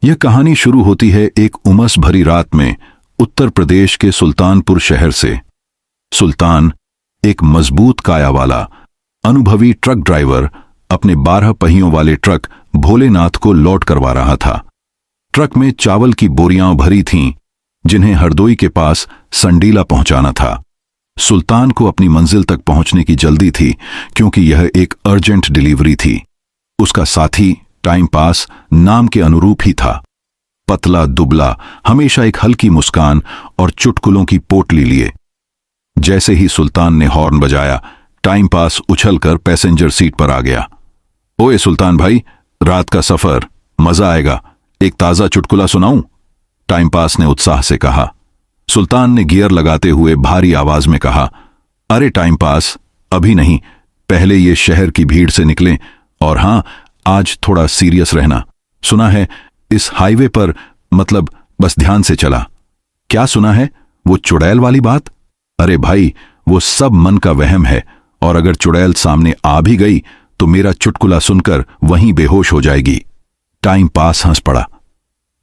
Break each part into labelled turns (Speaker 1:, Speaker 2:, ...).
Speaker 1: यह कहानी शुरू होती है एक उमस भरी रात में उत्तर प्रदेश के सुल्तानपुर शहर से। सुल्तान, एक मजबूत काया वाला अनुभवी ट्रक ड्राइवर, अपने 12 पहियों वाले ट्रक भोलेनाथ को लोड करवा रहा था। ट्रक में चावल की बोरियां भरी थीं, जिन्हें हरदोई के पास संडीला पहुंचाना था। सुल्तान को अपनी मंजिल तक पहुंचने की जल्दी थी, क्योंकि यह एक अर्जेंट डिलीवरी थी। उसका साथी टाइम पास नाम के अनुरूप ही था। पतला दुबला, हमेशा एक हल्की मुस्कान और चुटकुलों की पोटली लिए। जैसे ही सुल्तान ने हॉर्न बजाया, टाइम पास उछलकर पैसेंजर सीट पर आ गया। ओए सुल्तान भाई, रात का सफर, मजा आएगा, एक ताजा चुटकुला सुनाऊं? टाइम पास ने उत्साह से कहा। सुल्तान ने गियर लगाते हुए भारी आवाज में कहा, अरे टाइम पास, अभी नहीं, पहले ये शहर की भीड़ से निकलें, और हां, आज थोड़ा सीरियस रहना। सुना है इस हाईवे पर, मतलब बस ध्यान से चला। क्या सुना है? वो चुड़ैल वाली बात? अरे भाई, वो सब मन का वहम है, और अगर चुड़ैल सामने आ भी गई तो मेरा चुटकुला सुनकर वहीं बेहोश हो जाएगी। टाइम पास हंस पड़ा।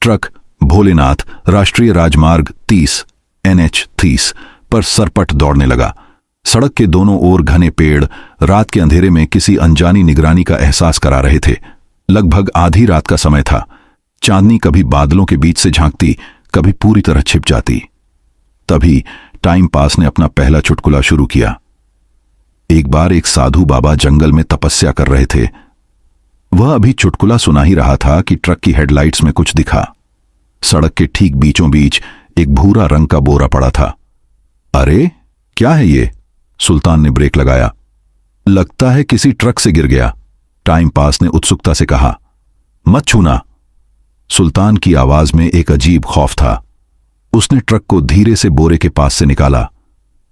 Speaker 1: ट्रक भोलेनाथ राष्ट्रीय राजमार्ग 30 NH 30 पर सरपट दौड़ने लगा। सड़क के दोनों ओर घने पेड़ रात के अंधेरे में किसी अनजानी निगरानी का एहसास करा रहे थे। लगभग आधी रात का समय था। चांदनी कभी बादलों के बीच से झांकती, कभी पूरी तरह छिप जाती। तभी टाइम पास ने अपना पहला चुटकुला शुरू किया। एक बार एक साधु बाबा जंगल में तपस्या कर रहे थे। वह अभी चुटकुला सुना ही रहा था कि ट्रक की हेडलाइट्स में कुछ दिखा। सड़क के ठीक बीचों बीच एक भूरा रंग का बोरा पड़ा था। अरे क्या है ये? सुल्तान ने ब्रेक लगाया। लगता है किसी ट्रक से गिर गया, टाइम पास ने उत्सुकता से कहा। मत छूना। सुल्तान की आवाज में एक अजीब खौफ था। उसने ट्रक को धीरे से बोरे के पास से निकाला।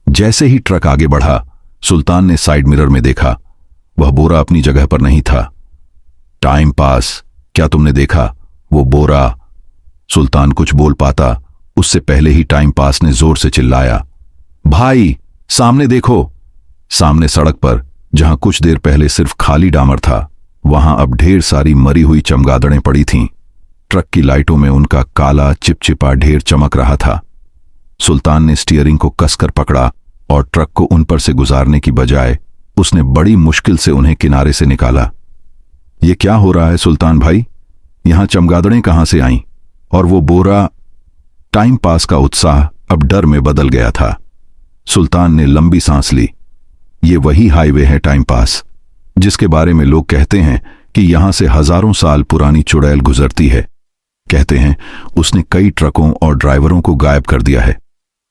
Speaker 1: जैसे ही ट्रक आगे बढ़ा, सुल्तान ने साइड मिरर में देखा। वह बोरा अपनी जगह पर नहीं था। टाइम पास, क्या तुमने देखा वो बोरा? सुल्तान कुछ बोल पाता, उससे पहले ही टाइम पास ने जोर से चिल्लाया, भाई सामने देखो। सामने सड़क पर, जहां कुछ देर पहले सिर्फ खाली डामर था, वहां अब ढेर सारी मरी हुई चमगादड़ें पड़ी थीं। ट्रक की लाइटों में उनका काला चिपचिपा ढेर चमक रहा था। सुल्तान ने स्टीयरिंग को कसकर पकड़ा और ट्रक को उन पर से गुजारने की बजाय उसने बड़ी मुश्किल से उन्हें किनारे से निकाला। ये क्या हो रहा है सुल्तान भाई? यहां चमगादड़ें कहां से आईं? और वो बोरा? टाइम पास का उत्साह अब डर में बदल गया था। सुल्तान ने लंबी सांस ली। ये वही हाईवे है टाइम पास, जिसके बारे में लोग कहते हैं कि यहां से हजारों साल पुरानी चुड़ैल गुजरती है। कहते हैं उसने कई ट्रकों और ड्राइवरों को गायब कर दिया है।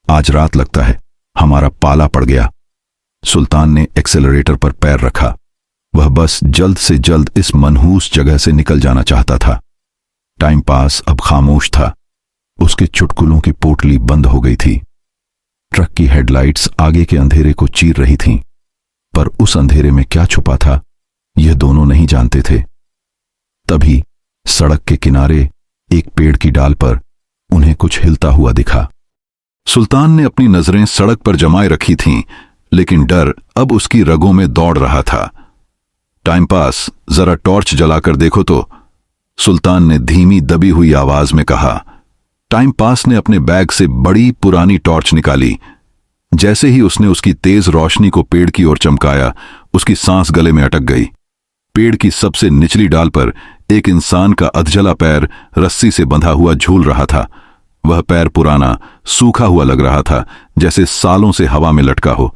Speaker 1: आज रात लगता है हमारा पाला पड़ गया। सुल्तान ने एक्सेलरेटर पर पैर रखा। वह बस जल्द से जल्द इस मनहूस जगह से निकल जाना चाहता था। टाइम पास अब खामोश था। उसके चुटकुलों की पोटली बंद हो गई थी। ट्रक की हेडलाइट्स आगे के अंधेरे को चीर रही थीं, पर उस अंधेरे में क्या छुपा था, यह दोनों नहीं जानते थे। तभी सड़क के किनारे एक पेड़ की डाल पर उन्हें कुछ हिलता हुआ दिखा। सुल्तान ने अपनी नजरें सड़क पर जमाए रखी थीं, लेकिन डर अब उसकी रगों में दौड़ रहा था। टाइम पास, जरा टॉर्च जलाकर देखो तो, सुल्तान ने धीमी दबी हुई आवाज में कहा। टाइम पास ने अपने बैग से बड़ी पुरानी टॉर्च निकाली। जैसे ही उसने उसकी तेज रोशनी को पेड़ की ओर चमकाया, उसकी सांस गले में अटक गई। पेड़ की सबसे निचली डाल पर एक इंसान का अधजला पैर रस्सी से बंधा हुआ झूल रहा था। वह पैर पुराना, सूखा हुआ लग रहा था, जैसे सालों से हवा में लटका हो।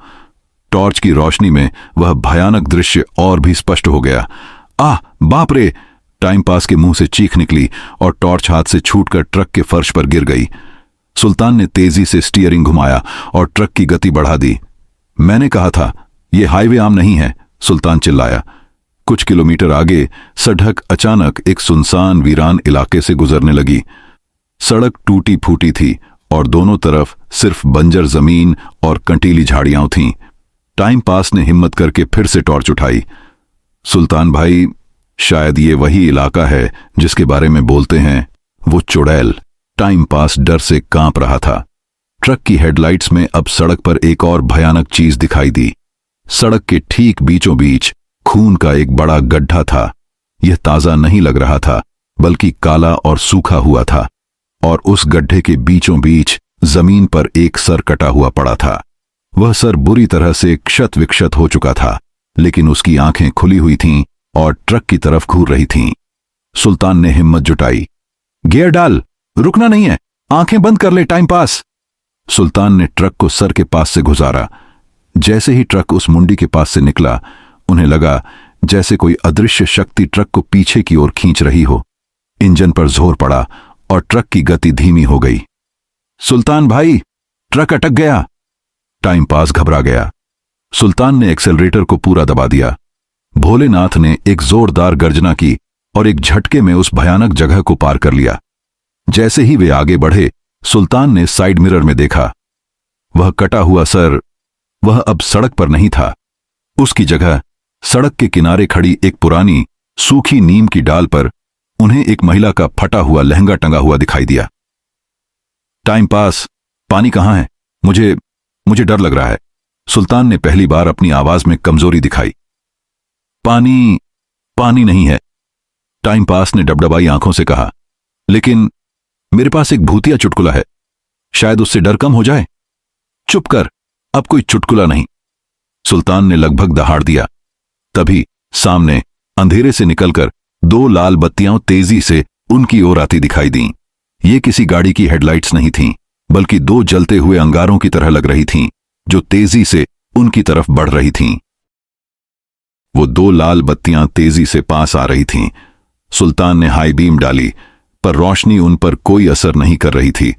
Speaker 1: टॉर्च की रोशनी में वह भयानक दृश्य और भी स्पष्ट हो गया। आह, बाप रे! टाइम पास के मुंह से चीख निकली और टॉर्च हाथ से छूटकर ट्रक के फर्श पर गिर गई। सुल्तान ने तेजी से स्टीयरिंग घुमाया और ट्रक की गति बढ़ा दी। मैंने कहा था यह हाईवे आम नहीं है, सुल्तान चिल्लाया। कुछ किलोमीटर आगे सड़क अचानक एक सुनसान वीरान इलाके से गुजरने लगी। सड़क टूटी फूटी थी और दोनों तरफ सिर्फ बंजर जमीन और कंटीली झाड़ियां थीं। टाइम पास ने हिम्मत करके फिर से टॉर्च उठाई। सुल्तान भाई, शायद ये वही इलाका है जिसके बारे में बोलते हैं, वो चुड़ैल। टाइम पास डर से कांप रहा था। ट्रक की हेडलाइट्स में अब सड़क पर एक और भयानक चीज दिखाई दी। सड़क के ठीक बीचों बीच खून का एक बड़ा गड्ढा था। यह ताजा नहीं लग रहा था, बल्कि काला और सूखा हुआ था, और उस गड्ढे के बीचों बीच जमीन पर एक सर कटा हुआ पड़ा था। वह सर बुरी तरह से क्षत विक्षत हो चुका था, लेकिन उसकी आंखें खुली हुई थीं और ट्रक की तरफ घूर रही थीं। सुल्तान ने हिम्मत जुटाई। गियर डाल, रुकना नहीं है, आंखें बंद कर ले, टाइम पास। सुल्तान ने ट्रक को सर के पास से गुजारा। जैसे ही ट्रक उस मुंडी के पास से निकला, उन्हें लगा जैसे कोई अदृश्य शक्ति ट्रक को पीछे की ओर खींच रही हो। इंजन पर जोर पड़ा और ट्रक की गति धीमी हो गई। सुल्तान भाई, ट्रक अटक गया। टाइम पास घबरा गया। सुल्तान ने एक्सेलरेटर को पूरा दबा दिया। भोलेनाथ ने एक जोरदार गर्जना की और एक झटके में उस भयानक जगह को पार कर लिया। जैसे ही वे आगे बढ़े, सुल्तान ने साइड मिरर में देखा। वह कटा हुआ सर, वह अब सड़क पर नहीं था। उसकी जगह सड़क के किनारे खड़ी एक पुरानी सूखी नीम की डाल पर उन्हें एक महिला का फटा हुआ लहंगा टंगा हुआ दिखाई दिया। टाइम पास, पानी कहां है? मुझे डर लग रहा है। सुल्तान ने पहली बार अपनी आवाज में कमजोरी दिखाई। पानी नहीं है, टाइम पास ने डबडबाई आंखों से कहा। लेकिन मेरे पास एक भूतिया चुटकुला है, शायद उससे डर कम हो जाए। चुप कर, अब कोई चुटकुला नहीं। सुल्तान ने लगभग दहाड़ दिया। तभी सामने अंधेरे से निकलकर दो लाल बत्तियां तेजी से उनकी ओर आती दिखाई दीं। ये किसी गाड़ी की हेडलाइट्स नहीं थीं, बल्कि दो जलते हुए अंगारों की तरह लग रही थीं, जो तेजी से उनकी तरफ बढ़ रही थीं। वो दो लाल बत्तियां तेजी से पास आ रही थीं। सुल्तान ने हाई बीम डाली, पर रोशनी उन पर कोई असर नहीं कर रही थी।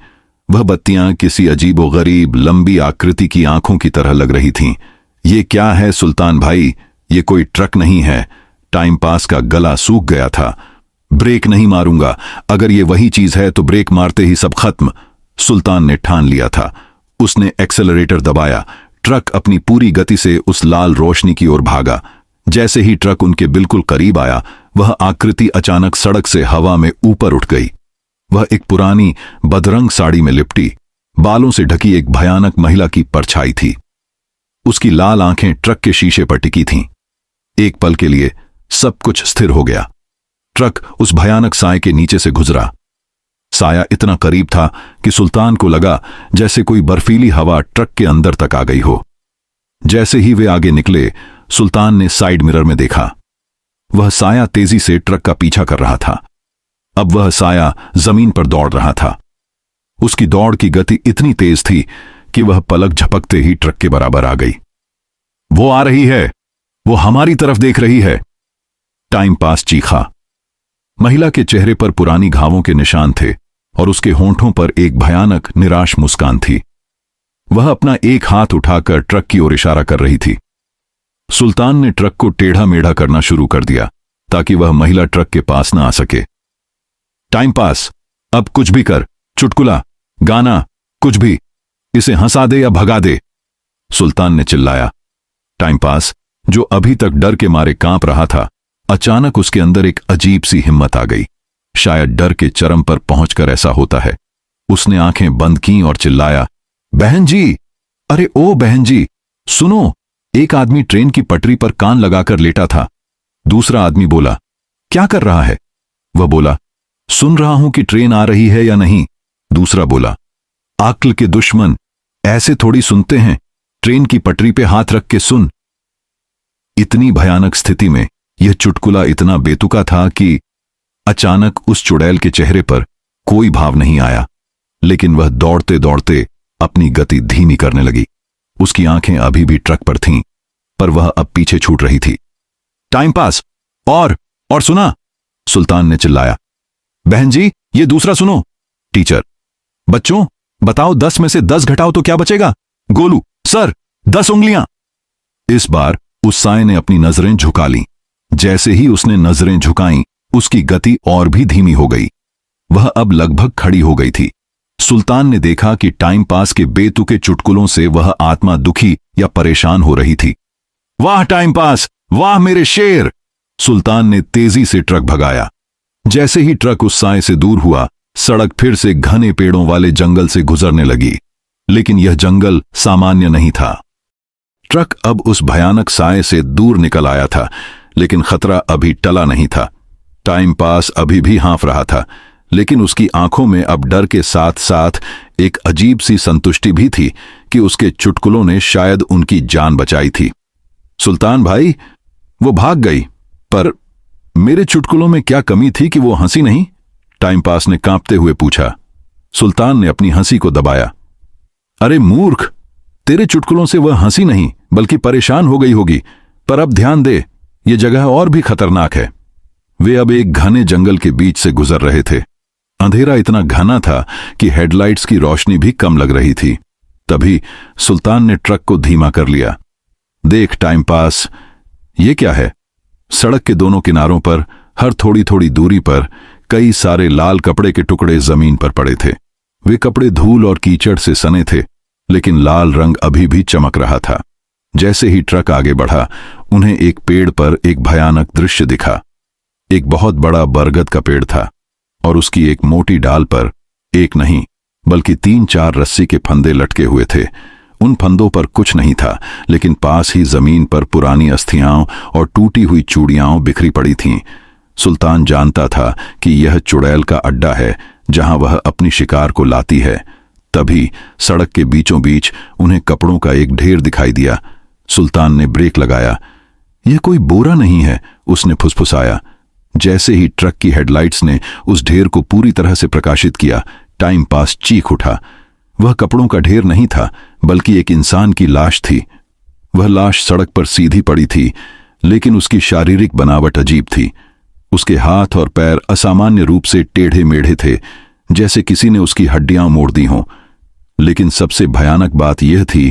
Speaker 1: वह बत्तियां किसी अजीबोगरीब लंबी आकृति की आंखों की तरह लग रही थीं। ये क्या है सुल्तान भाई? ये कोई ट्रक नहीं है। टाइम पास का गला सूख गया था। ब्रेक नहीं मारूंगा, अगर ये वही चीज है तो ब्रेक मारते ही सब खत्म, सुल्तान ने ठान लिया था। उसने एक्सेलरेटर दबाया। ट्रक अपनी पूरी गति से उस लाल रोशनी की ओर भागा। जैसे ही ट्रक उनके बिल्कुल करीब आया, वह आकृति अचानक सड़क से हवा में ऊपर उठ गई। वह एक पुरानी बदरंग साड़ी में लिपटी, बालों से ढकी एक भयानक महिला की परछाई थी। उसकी लाल आंखें ट्रक के शीशे पर टिकी थीं। एक पल के लिए सब कुछ स्थिर हो गया। ट्रक उस भयानक साए के नीचे से गुजरा। साया इतना करीब था कि सुल्तान को लगा जैसे कोई बर्फीली हवा ट्रक के अंदर तक आ गई हो। जैसे ही वे आगे निकले, सुल्तान ने साइड मिरर में देखा। वह साया तेजी से ट्रक का पीछा कर रहा था। अब वह साया जमीन पर दौड़ रहा था। उसकी दौड़ की गति इतनी तेज थी कि वह पलक झपकते ही ट्रक के बराबर आ गई। वो आ रही है, वो हमारी तरफ देख रही है, टाइम पास चीखा। महिला के चेहरे पर पुरानी घावों के निशान थे और उसके होंठों पर एक भयानक निराश मुस्कान थी। वह अपना एक हाथ उठाकर ट्रक की ओर इशारा कर रही थी। सुल्तान ने ट्रक को टेढ़ा मेढ़ा करना शुरू कर दिया ताकि वह महिला ट्रक के पास न आ सके। टाइम पास, अब कुछ भी कर, चुटकुला, गाना, कुछ भी, इसे हंसा दे या भगा दे, सुल्तान ने चिल्लाया। टाइम पास, जो अभी तक डर के मारे कांप रहा था, अचानक उसके अंदर एक अजीब सी हिम्मत आ गई। शायद डर के चरम पर पहुंचकर ऐसा होता है। उसने आंखें बंद कीं और चिल्लाया, बहन जी, अरे ओ बहन जी, सुनो। एक आदमी ट्रेन की पटरी पर कान लगाकर लेटा था। दूसरा आदमी बोला, क्या कर रहा है? वह बोला, सुन रहा हूं कि ट्रेन आ रही है या नहीं। दूसरा बोला, अक्ल के दुश्मन, ऐसे थोड़ी सुनते हैं, ट्रेन की पटरी पे हाथ रख के सुन। इतनी भयानक स्थिति में यह चुटकुला इतना बेतुका था कि अचानक उस चुड़ैल के चेहरे पर कोई भाव नहीं आया, लेकिन वह दौड़ते दौड़ते अपनी गति धीमी करने लगी। उसकी आंखें अभी भी ट्रक पर थीं, पर वह अब पीछे छूट रही थी। टाइम पास, और सुना, सुल्तान ने चिल्लाया। बहन जी, ये दूसरा सुनो। टीचर, बच्चों बताओ 10 में से 10 घटाओ तो क्या बचेगा? गोलू, सर, 10 उंगलियां। इस बार उस साए ने अपनी नजरें झुका लीं। जैसे ही उसने नजरें झुकाईं, उसकी गति और भी धीमी हो गई। वह अब लगभग खड़ी हो गई थी। सुल्तान ने देखा कि टाइम पास के बेतुके चुटकुलों से वह आत्मा दुखी या परेशान हो रही थी। वाह टाइम पास, वाह मेरे शेर, सुल्तान ने तेजी से ट्रक भगाया। जैसे ही ट्रक उस साए से दूर हुआ, सड़क फिर से घने पेड़ों वाले जंगल से गुजरने लगी। लेकिन यह जंगल सामान्य नहीं था। ट्रक अब उस भयानक साए से दूर निकल आया था, लेकिन खतरा अभी टला नहीं था। टाइम पास अभी भी हाँफ रहा था, लेकिन उसकी आंखों में अब डर के साथ साथ एक अजीब सी संतुष्टि भी थी कि उसके चुटकुलों ने शायद उनकी जान बचाई थी। सुल्तान भाई, वो भाग गई, पर मेरे चुटकुलों में क्या कमी थी कि वो हंसी नहीं? टाइम पास ने कांपते हुए पूछा। सुल्तान ने अपनी हंसी को दबाया। अरे मूर्ख, तेरे चुटकुलों से वह हंसी नहीं बल्कि परेशान हो गई होगी। पर अब ध्यान दे, ये जगह और भी खतरनाक है। वे अब एक घने जंगल के बीच से गुजर रहे थे। अंधेरा इतना घना था कि हेडलाइट्स की रोशनी भी कम लग रही थी। तभी सुल्तान ने ट्रक को धीमा कर लिया। देख टाइम पास, ये क्या है? सड़क के दोनों किनारों पर हर थोड़ी थोड़ी दूरी पर कई सारे लाल कपड़े के टुकड़े जमीन पर पड़े थे। वे कपड़े धूल और कीचड़ से सने थे, लेकिन लाल रंग अभी भी चमक रहा था। जैसे ही ट्रक आगे बढ़ा, उन्हें एक पेड़ पर एक भयानक दृश्य दिखा। एक बहुत बड़ा बरगद का पेड़ था और उसकी एक मोटी डाल पर एक नहीं बल्कि 3-4 रस्सी के फंदे लटके हुए थे। उन फंदों पर कुछ नहीं था, लेकिन पास ही जमीन पर पुरानी अस्थियां और टूटी हुई चूड़ियां बिखरी पड़ी थीं। सुल्तान जानता था कि यह चुड़ैल का अड्डा है, जहां वह अपनी शिकार को लाती है। तभी सड़क के बीचों बीच उन्हें कपड़ों का एक ढेर दिखाई दिया। सुल्तान ने ब्रेक लगाया। यह कोई बोरा नहीं है, उसने फुसफुसाया। जैसे ही ट्रक की हेडलाइट्स ने उस ढेर को पूरी तरह से प्रकाशित किया, टाइम पास चीख उठा। वह कपड़ों का ढेर नहीं था, बल्कि एक इंसान की लाश थी। वह लाश सड़क पर सीधी पड़ी थी, लेकिन उसकी शारीरिक बनावट अजीब थी। उसके हाथ और पैर असामान्य रूप से टेढ़े मेढ़े थे, जैसे किसी ने उसकी हड्डियां मोड़ दी हों। लेकिन सबसे भयानक बात यह थी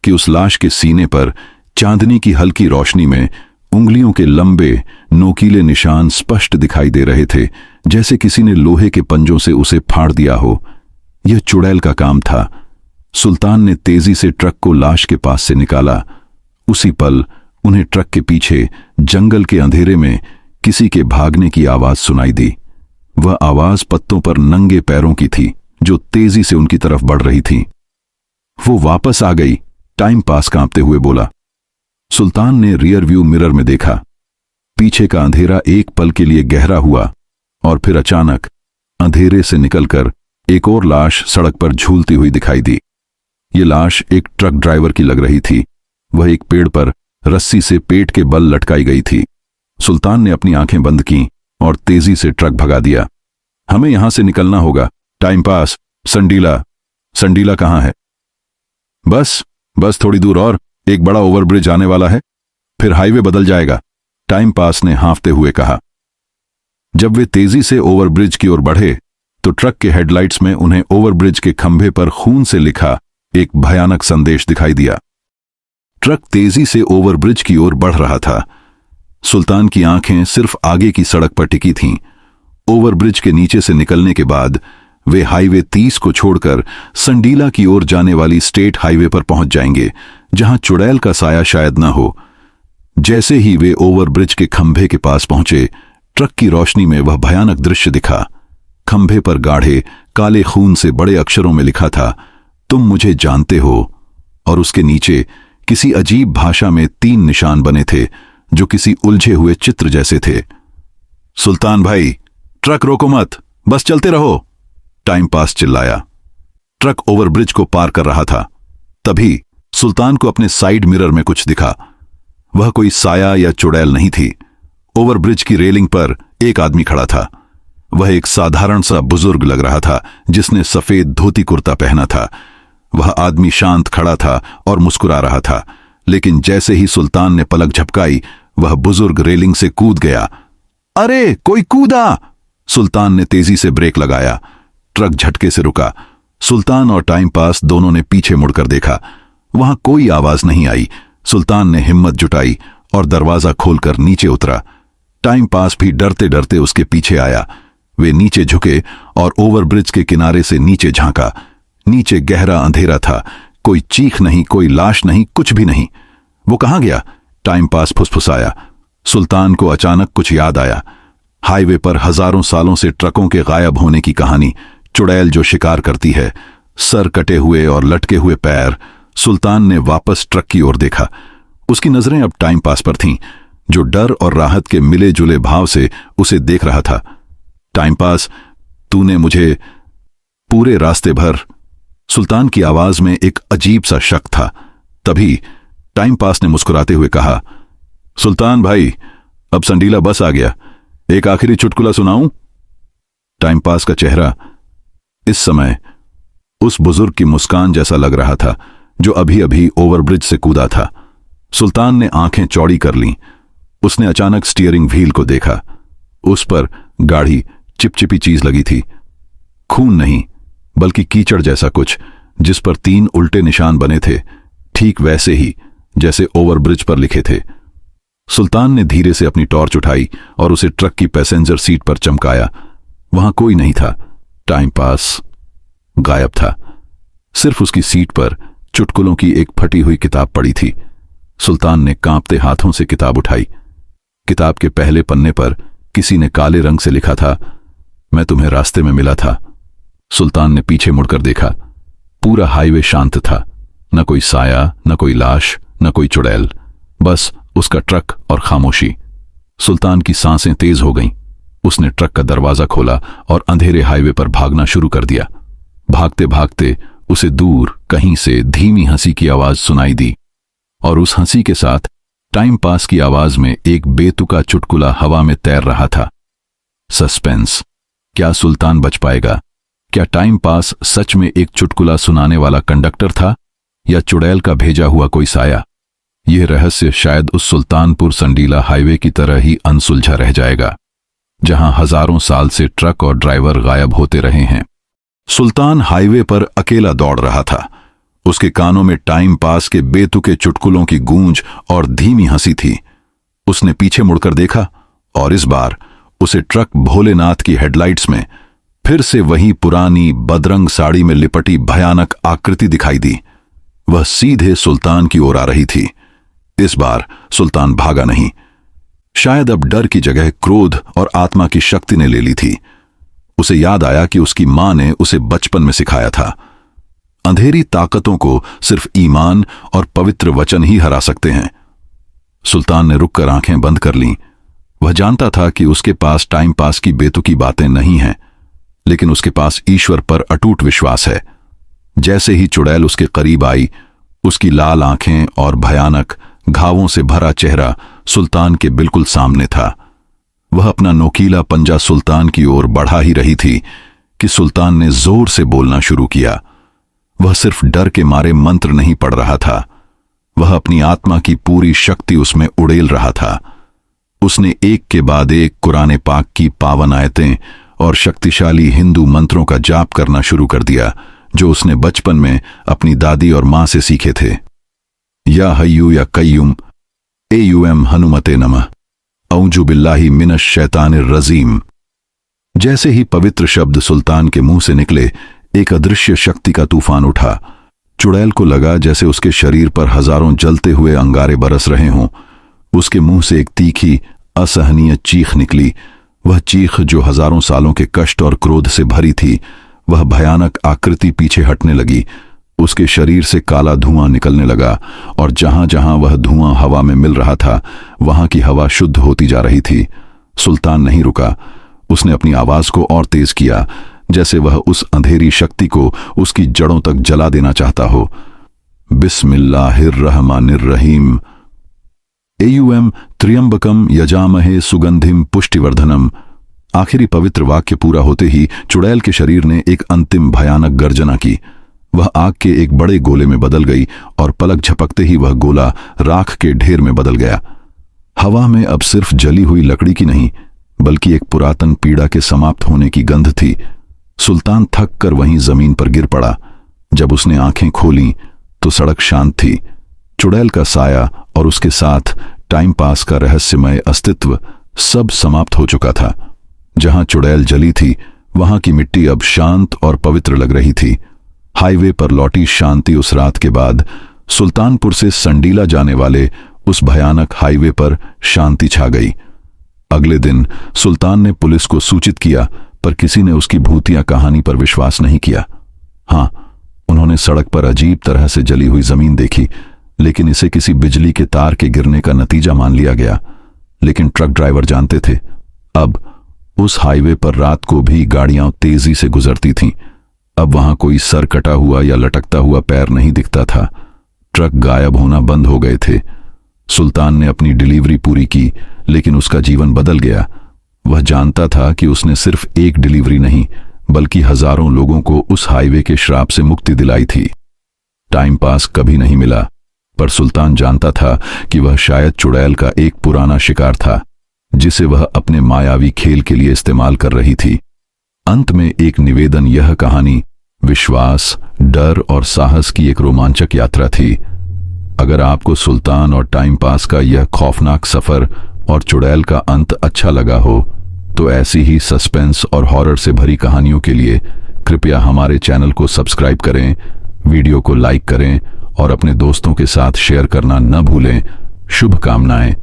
Speaker 1: कि उस लाश के सीने पर चांदनी की हल्की रोशनी में उंगलियों के लंबे नोकीले निशान स्पष्ट दिखाई दे रहे थे, जैसे किसी ने लोहे के पंजों से उसे फाड़ दिया हो। यह चुड़ैल का काम था। सुल्तान ने तेजी से ट्रक को लाश के पास से निकाला। उसी पल उन्हें ट्रक के पीछे जंगल के अंधेरे में किसी के भागने की आवाज सुनाई दी। वह आवाज पत्तों पर नंगे पैरों की थी, जो तेजी से उनकी तरफ बढ़ रही थी। वो वापस आ गई, टाइम पास कांपते हुए बोला। सुल्तान ने रियर व्यू मिरर में देखा। पीछे का अंधेरा एक पल के लिए गहरा हुआ और फिर अचानक अंधेरे से निकलकर एक और लाश सड़क पर झूलती हुई दिखाई दी। ये लाश एक ट्रक ड्राइवर की लग रही थी। वह एक पेड़ पर रस्सी से पेट के बल लटकाई गई थी। सुल्तान ने अपनी आंखें बंद कीं और तेजी से ट्रक भगा दिया। हमें यहां से निकलना होगा। टाइम पास, संडीला कहां है? बस थोड़ी दूर और, एक बड़ा ओवरब्रिज आने वाला है, फिर हाईवे बदल जाएगा, टाइम पास ने हाँफते हुए कहा। जब वे तेजी से ओवरब्रिज की ओर बढ़े तो ट्रक के हेडलाइट्स में उन्हें ओवरब्रिज के खंभे पर खून से लिखा एक भयानक संदेश दिखाई दिया। ट्रक तेजी से ओवरब्रिज की ओर बढ़ रहा था। सुल्तान की आंखें सिर्फ आगे की सड़क पर टिकी थीं। ओवरब्रिज के नीचे से निकलने के बाद वे हाईवे 30 को छोड़कर संडीला की ओर जाने वाली स्टेट हाईवे पर पहुंच जाएंगे, जहां चुड़ैल का साया शायद न हो। जैसे ही वे ओवरब्रिज के खंभे के पास पहुंचे, ट्रक की रोशनी में वह भयानक दृश्य दिखा। खंभे पर गाढ़े काले खून से बड़े अक्षरों में लिखा था, तुम मुझे जानते हो। और उसके नीचे किसी अजीब भाषा में 3 निशान बने थे, जो किसी उलझे हुए चित्र जैसे थे। सुल्तान भाई, ट्रक रोको मत, बस चलते रहो, टाइम पास चिल्लाया। ट्रक ओवरब्रिज को पार कर रहा था। तभी सुल्तान को अपने साइड मिरर में कुछ दिखा। वह कोई साया या चुड़ैल नहीं थी। ओवरब्रिज की रेलिंग पर एक आदमी खड़ा था। वह एक साधारण सा बुजुर्ग लग रहा था, जिसने सफेद धोती कुर्ता पहना था। वह आदमी शांत खड़ा था और मुस्कुरा रहा था, लेकिन जैसे ही सुल्तान ने पलक झपकाई, वह बुजुर्ग रेलिंग से कूद गया। अरे कोई कूदा! सुल्तान ने तेजी से ब्रेक लगाया। ट्रक झटके से रुका। सुल्तान और टाइम पास दोनों ने पीछे मुड़कर देखा। वहां कोई आवाज नहीं आई। सुल्तान ने हिम्मत जुटाई और दरवाजा खोलकर नीचे उतरा। टाइम पास भी डरते डरते उसके पीछे आया। वे नीचे झुके और ओवरब्रिज के किनारे से नीचे झांका। नीचे गहरा अंधेरा था। कोई चीख नहीं, कोई लाश नहीं, कुछ भी नहीं। वो कहां गया? Time pass फुसफुसाया। सुल्तान को अचानक कुछ याद आया। हाईवे पर हजारों सालों से ट्रकों के गायब होने की कहानी, चुड़ैल जो शिकार करती है, सर कटे हुए और लटके हुए पैर। सुल्तान ने वापस ट्रक की ओर देखा। उसकी नजरें अब टाइम पास पर थीं। जो डर और राहत के मिले जुले भाव से उसे देख रहा था। टाइम पास, तूने मुझे पूरे रास्ते भर। सुल्तान की आवाज में एक अजीब सा शक था। तभी टाइम पास ने मुस्कुराते हुए कहा, सुल्तान भाई, अब संडीला बस आ गया, एक आखिरी चुटकुला सुनाऊं? टाइम पास का चेहरा इस समय उस बुजुर्ग की मुस्कान जैसा लग रहा था जो अभी अभी ओवरब्रिज से कूदा था। सुल्तान ने आंखें चौड़ी कर लीं। उसने अचानक स्टीयरिंग व्हील को देखा। उस पर गाढ़ी चिपचिपी चीज लगी थी। खून नहीं, बल्कि कीचड़ जैसा कुछ, जिस पर 3 उल्टे निशान बने थे, ठीक वैसे ही जैसे ओवरब्रिज पर लिखे थे। सुल्तान ने धीरे से अपनी टॉर्च उठाई और उसे ट्रक की पैसेंजर सीट पर चमकाया। वहां कोई नहीं था। टाइम पास गायब था। सिर्फ उसकी सीट पर चुटकुलों की एक फटी हुई किताब पड़ी थी। सुल्तान ने कांपते हाथों से किताब उठाई। किताब के पहले पन्ने पर किसी ने काले रंग से लिखा था, मैं तुम्हें रास्ते में मिला था। सुल्तान ने पीछे मुड़कर देखा। पूरा हाईवे शांत था। न कोई साया, न कोई लाश, न कोई चुड़ैल, बस उसका ट्रक और खामोशी। सुल्तान की सांसें तेज हो गईं। उसने ट्रक का दरवाजा खोला और अंधेरे हाईवे पर भागना शुरू कर दिया। भागते भागते उसे दूर कहीं से धीमी हंसी की आवाज सुनाई दी और उस हंसी के साथ टाइम पास की आवाज में एक बेतुका चुटकुला हवा में तैर रहा था। सस्पेंस। क्या सुल्तान बच पाएगा? क्या टाइम पास सच में एक चुटकुला सुनाने वाला कंडक्टर था या चुड़ैल का भेजा हुआ कोई साया? यह रहस्य शायद उस सुल्तानपुर संडीला हाईवे की तरह ही अनसुलझा रह जाएगा, जहां हजारों साल से ट्रक और ड्राइवर गायब होते रहे हैं। सुल्तान हाईवे पर अकेला दौड़ रहा था। उसके कानों में टाइम पास के बेतुके चुटकुलों की गूंज और धीमी हंसी थी। उसने पीछे मुड़कर देखा और इस बार उसे ट्रक भोलेनाथ की हेडलाइट्स में फिर से वही पुरानी बदरंग साड़ी में लिपटी भयानक आकृति दिखाई दी। वह सीधे सुल्तान की ओर आ रही थी। इस बार सुल्तान भागा नहीं। शायद अब डर की जगह क्रोध और आत्मा की शक्ति ने ले ली थी। उसे याद आया कि उसकी मां ने उसे बचपन में सिखाया था, अंधेरी ताकतों को सिर्फ ईमान और पवित्र वचन ही हरा सकते हैं। सुल्तान ने रुककर आंखें बंद कर लीं। वह जानता था कि उसके पास टाइम पास की बेतुकी बातें नहीं हैं, लेकिन उसके पास ईश्वर पर अटूट विश्वास है। जैसे ही चुड़ैल उसके करीब आई, उसकी लाल आंखें और भयानक घावों से भरा चेहरा सुल्तान के बिल्कुल सामने था। वह अपना नोकीला पंजा सुल्तान की ओर बढ़ा ही रही थी कि सुल्तान ने जोर से बोलना शुरू किया। वह सिर्फ डर के मारे मंत्र नहीं पढ़ रहा था, वह अपनी आत्मा की पूरी शक्ति उसमें उड़ेल रहा था। उसने एक के बाद एक कुरान पाक की पावन आयतें और शक्तिशाली हिंदू मंत्रों का जाप करना शुरू कर दिया, जो उसने बचपन में अपनी दादी और मां से सीखे थे। या हय्यू या कय्यूम, एयूएम हनुमते नमः, औजु बिल्लाहि मिनश शैतानिर रजीम। जैसे ही पवित्र शब्द सुल्तान के मुंह से निकले, एक अदृश्य शक्ति का तूफान उठा। चुड़ैल को लगा जैसे उसके शरीर पर हजारों जलते हुए अंगारे बरस रहे हों। उसके मुंह से एक तीखी, असहनीय चीख निकली। वह चीख जो हजारों सालों के कष्ट और क्रोध से भरी थी। वह भयानक आकृति पीछे हटने लगी। उसके शरीर से काला धुआं निकलने लगा और जहां जहां वह धुआं हवा में मिल रहा था, वहां की हवा शुद्ध होती जा रही थी। सुल्तान नहीं रुका। उसने अपनी आवाज को और तेज किया, जैसे वह उस अंधेरी शक्ति को उसकी जड़ों तक जला देना चाहता हो। बिस्मिल्लाहिर्रहमानिर्रहीम। एयूएम त्र्यंबकम यजामहे सुगंधिम पुष्टिवर्धनम। आखिरी पवित्र वाक्य पूरा होते ही चुड़ैल के शरीर ने एक अंतिम भयानक गर्जना की। वह आग के एक बड़े गोले में बदल गई और पलक झपकते ही वह गोला राख के ढेर में बदल गया। हवा में अब सिर्फ जली हुई लकड़ी की नहीं, बल्कि एक पुरातन पीड़ा के समाप्त होने की गंध थी। सुल्तान थक कर वहीं जमीन पर गिर पड़ा। जब उसने आंखें खोलीं तो सड़क शांत थी। चुड़ैल का साया और उसके साथ टाइम पास का रहस्यमय अस्तित्व सब समाप्त हो चुका था। जहां चुड़ैल जली थी, वहां की मिट्टी अब शांत और पवित्र लग रही थी। हाईवे पर लौटी शांति उस रात के बाद सुल्तानपुर से संडीला जाने वाले उस भयानक हाईवे पर शांति छा गई। अगले दिन सुल्तान ने पुलिस को सूचित किया, पर किसी ने उसकी भूतिया कहानी पर विश्वास नहीं किया। हां, उन्होंने सड़क पर अजीब तरह से जली हुई जमीन देखी, लेकिन इसे किसी बिजली के तार के गिरने का नतीजा मान लिया गया। लेकिन ट्रक ड्राइवर जानते थे, अब उस हाईवे पर रात को भी गाड़ियां तेजी से गुजरती थीं। अब वहां कोई सर कटा हुआ या लटकता हुआ पैर नहीं दिखता था। ट्रक गायब होना बंद हो गए थे। सुल्तान ने अपनी डिलीवरी पूरी की, लेकिन उसका जीवन बदल गया। वह जानता था कि उसने सिर्फ एक डिलीवरी नहीं, बल्कि हजारों लोगों को उस हाईवे के श्राप से मुक्ति दिलाई थी। टाइम पास कभी नहीं मिला, पर सुल्तान जानता था कि वह शायद चुड़ैल का एक पुराना शिकार था, जिसे वह अपने मायावी खेल के लिए इस्तेमाल कर रही थी। अंत में एक निवेदन, यह कहानी विश्वास, डर और साहस की एक रोमांचक यात्रा थी। अगर आपको सुल्तान और टाइम पास का यह खौफनाक सफर और चुड़ैल का अंत अच्छा लगा हो, तो ऐसी ही सस्पेंस और हॉरर से भरी कहानियों के लिए कृपया हमारे चैनल को सब्सक्राइब करें, वीडियो को लाइक करें और अपने दोस्तों के साथ शेयर करना न भूलें। शुभकामनाएं।